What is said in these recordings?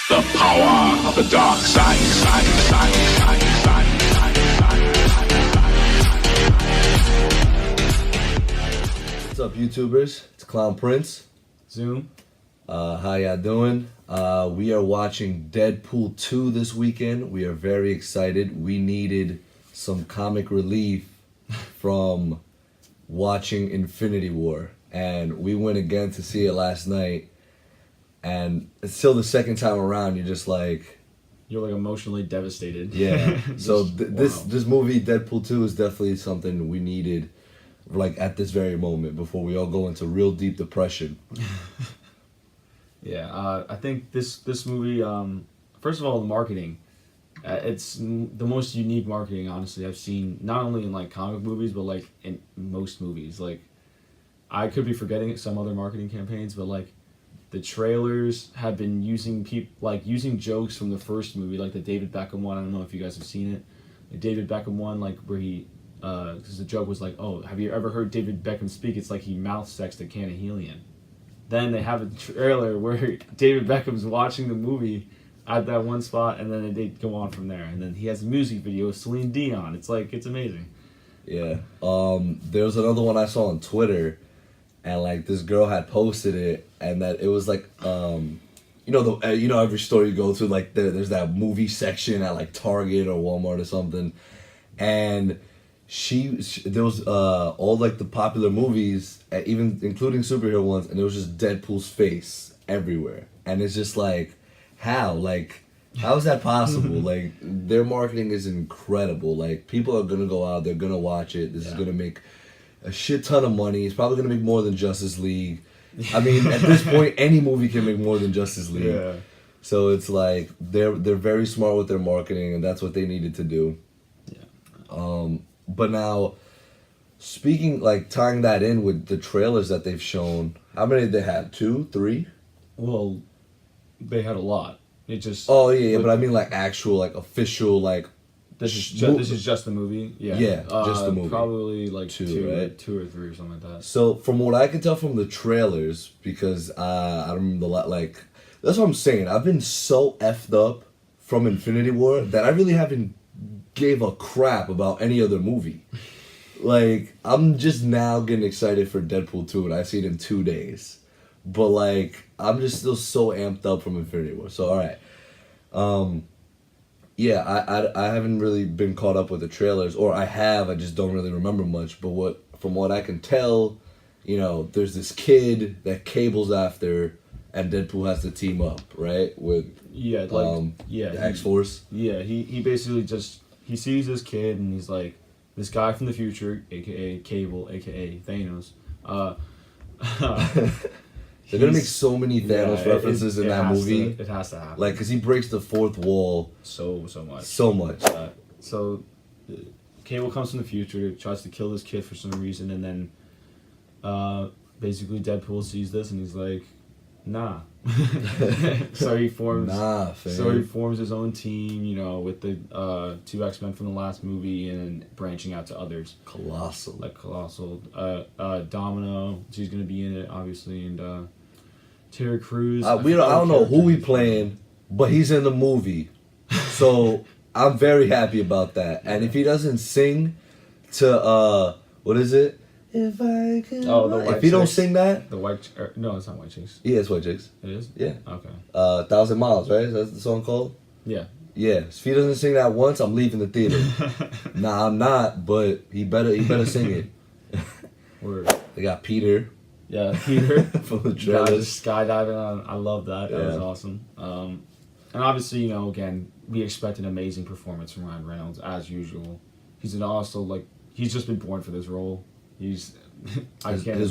The power of the dark side. What's up, YouTubers? It's Clown Prince. Zoom. How y'all doing? We are watching Deadpool 2 this weekend. We are very excited. We needed some comic relief from watching Infinity War. And we went again to see it last night. And it's still the second time around, you're just like... You're like emotionally devastated. Yeah. So Wow. this movie, Deadpool 2, is definitely something we needed, like, at this very moment, before we all go into real deep depression. Yeah, I think this movie, first of all, the marketing. It's the most unique marketing, honestly, I've seen, not only in, like, comic movies, but, like, in most movies. Like, I could be forgetting some other marketing campaigns, but, like, the trailers have been using using jokes from the first movie, like the David Beckham one. I don't know if you guys have seen it. The David Beckham one, like, where he, because the joke was like, oh, have you ever heard David Beckham speak? It's like he mouth sexed a can of helium. Then they have a trailer where David Beckham's watching the movie at that one spot, and then they go on from there. And then he has a music video with Celine Dion. It's like, it's amazing. Yeah. There was another one I saw on Twitter, and like this girl had posted it, and that it was like, every store you go to, like there's that movie section at like Target or Walmart or something, and there was all like the popular movies, even including superhero ones, and there was just Deadpool's face everywhere, and it's just like, how is that possible? Like, their marketing is incredible. Like, people are gonna go out, they're gonna watch it. This is gonna make a shit ton of money. It's probably gonna make more than Justice League. I mean, at this point, any movie can make more than Justice League. Yeah. So it's like they're very smart with their marketing, and that's what they needed to do. Yeah. But now, tying that in with the trailers that they've shown, how many did they have? 2, 3? Well, they had a lot. It just. Oh yeah, but I mean like actual, like official, like. This is just the movie. Yeah. Yeah, just the movie. Probably like two, right? 2 or 3 or something like that. So from what I can tell from the trailers, because I don't remember that's what I'm saying. I've been so effed up from Infinity War that I really haven't gave a crap about any other movie. Like, I'm just now getting excited for Deadpool 2, and I see it in 2 days. But like, I'm just still so amped up from Infinity War. So alright. Yeah, I haven't really been caught up with the trailers, or I just don't really remember much, but from what I can tell, there's this kid that Cable's after, and Deadpool has to team up, right? With the X-Force. Yeah, he basically he sees this kid, and he's like, this guy from the future, aka Cable, aka Thanos. They're gonna make so many Thanos references in that movie. It has to happen. Like, because he breaks the fourth wall so much. So much. So, Cable comes from the future, tries to kill this kid for some reason, and then basically Deadpool sees this, and he's like, nah. So he forms his own team, with the 2 X-Men from the last movie, and branching out to others. Colossal. Domino, she's gonna be in it, obviously, and Terry Crews. I don't know who we playing, but he's in the movie, so I'm very happy about that. And if he doesn't sing to what is it? If I can. Oh, the White If he don't Chicks. sing that, No, it's not White Chicks. yeah, it's White Chicks. It is. Yeah. Okay. 1,000 Miles, right? Is that the song called? Yeah. Yeah. If he doesn't sing that once, I'm leaving the theater. Nah, I'm not, but he better sing it. Word. They got Peter. Yeah, Peter. From the Guy trailers. just skydiving on. I love that. That was Yeah. awesome. And obviously, again, we expect an amazing performance from Ryan Reynolds as usual. He's he's just been born for this role. His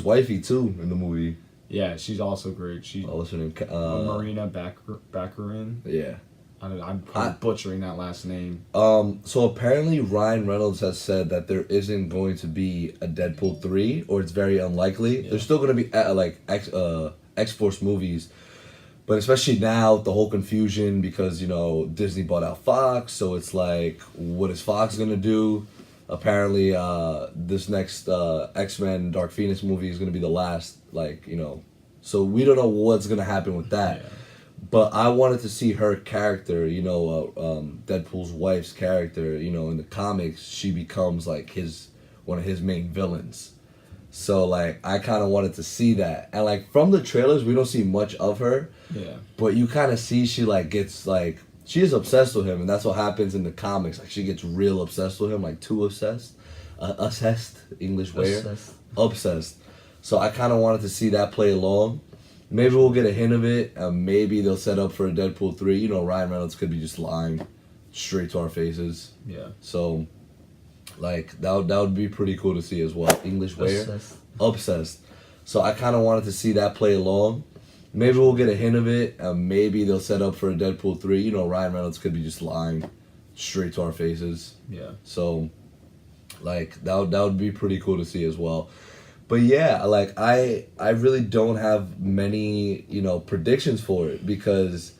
wifey too in the movie. Yeah, she's also great. What's her name? Marina Baccarin. Yeah. I'm probably butchering that last name. So apparently Ryan Reynolds has said that there isn't going to be a Deadpool 3, or it's very unlikely. Yeah. There's still going to be X-Force movies, but especially now, the whole confusion because, Disney bought out Fox, so it's like, what is Fox going to do? Apparently, this next X-Men Dark Phoenix movie is going to be the last, so we don't know what's going to happen with that. Yeah. But I wanted to see her character, Deadpool's wife's character, in the comics, she becomes like one of his main villains. So like I kind of wanted to see that. And like from the trailers, we don't see much of her. Yeah. But you kind of see she like gets like she is obsessed with him, and that's what happens in the comics. Like she gets real obsessed with him, like too obsessed. Obsessed, English where? Obsessed. So I kind of wanted to see that play along. Maybe we'll get a hint of it. Maybe they'll set up for a Deadpool 3. Ryan Reynolds could be just lying straight to our faces. Yeah. So, like, that would be pretty cool to see as well. English where? Obsessed. So I kind of wanted to see that play along. Maybe we'll get a hint of it. Maybe they'll set up for a Deadpool 3. Ryan Reynolds could be just lying straight to our faces. Yeah. So, like, that would be pretty cool to see as well. But yeah, like I really don't have many, predictions for it because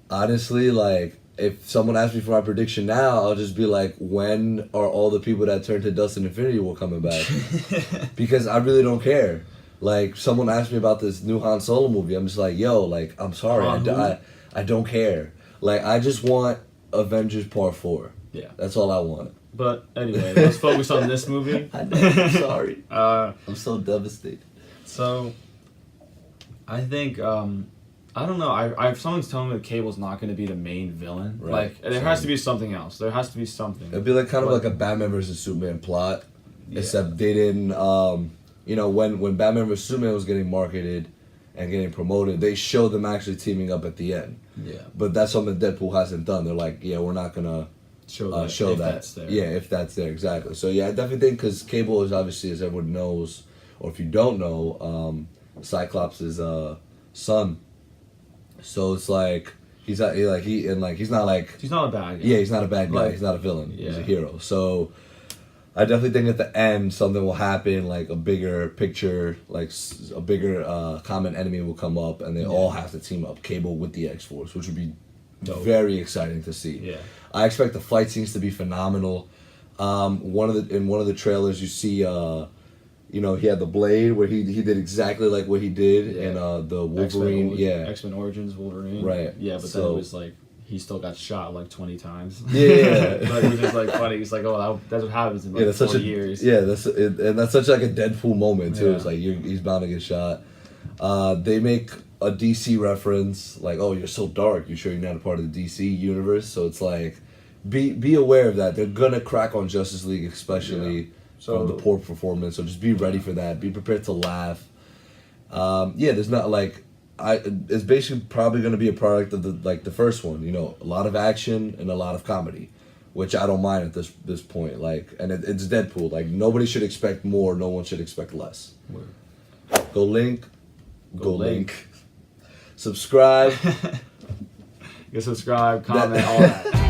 honestly, like if someone asks me for my prediction now, I'll just be like, when are all the people that turned to dust in Infinity War coming back? Because I really don't care. Like someone asked me about this new Han Solo movie, I'm just like, yo, like I'm sorry, I don't care. Like I just want Avengers Part 4. Yeah. That's all I want. But anyway, let's focus on this movie. I know, I'm sorry. I'm so devastated. So, I think, I don't know. I someone's telling me that Cable's not going to be the main villain. Right. Like, there has to be something else. There has to be something. It'd be like kind of like a Batman versus Superman plot, except they didn't. When Batman versus Superman was getting marketed and getting promoted, they showed them actually teaming up at the end. Yeah. But that's something Deadpool hasn't done. They're like, yeah, we're not gonna. Show that. That's there. Yeah, if that's there, exactly. So yeah, I definitely think because Cable is obviously, as everyone knows, or if you don't know, Cyclops' son. So it's like he's not like he's not like he's not a bad guy. Yeah, he's not a bad guy. Like, he's not a villain. Yeah. He's a hero. So I definitely think at the end something will happen, like a bigger picture, like a bigger common enemy will come up, and they all have to team up. Cable with the X-Force, which would be very exciting to see. Yeah. I expect the fight scenes to be phenomenal. In one of the trailers you see, he had the blade where he did exactly like what he did in the Wolverine. X-Men Origins Wolverine. Right. Yeah, but then it was like he still got shot like 20 times. Yeah. But it was just like funny. It's like, oh, that's what happens in like 40 years. Yeah, that's such like a Deadpool moment too. Yeah. It's like he's bound to get shot. They make a DC reference, like, oh, you're so dark. You sure you're not a part of the DC universe? So it's like, be aware of that. They're gonna crack on Justice League, especially from the poor performance. So just be ready for that. Be prepared to laugh. There's not like, it's basically probably gonna be a product of the first one. A lot of action and a lot of comedy, which I don't mind at this point. Like, and it's Deadpool. Like nobody should expect more. No one should expect less. Word. Go Link. Subscribe. You can subscribe, comment, all that.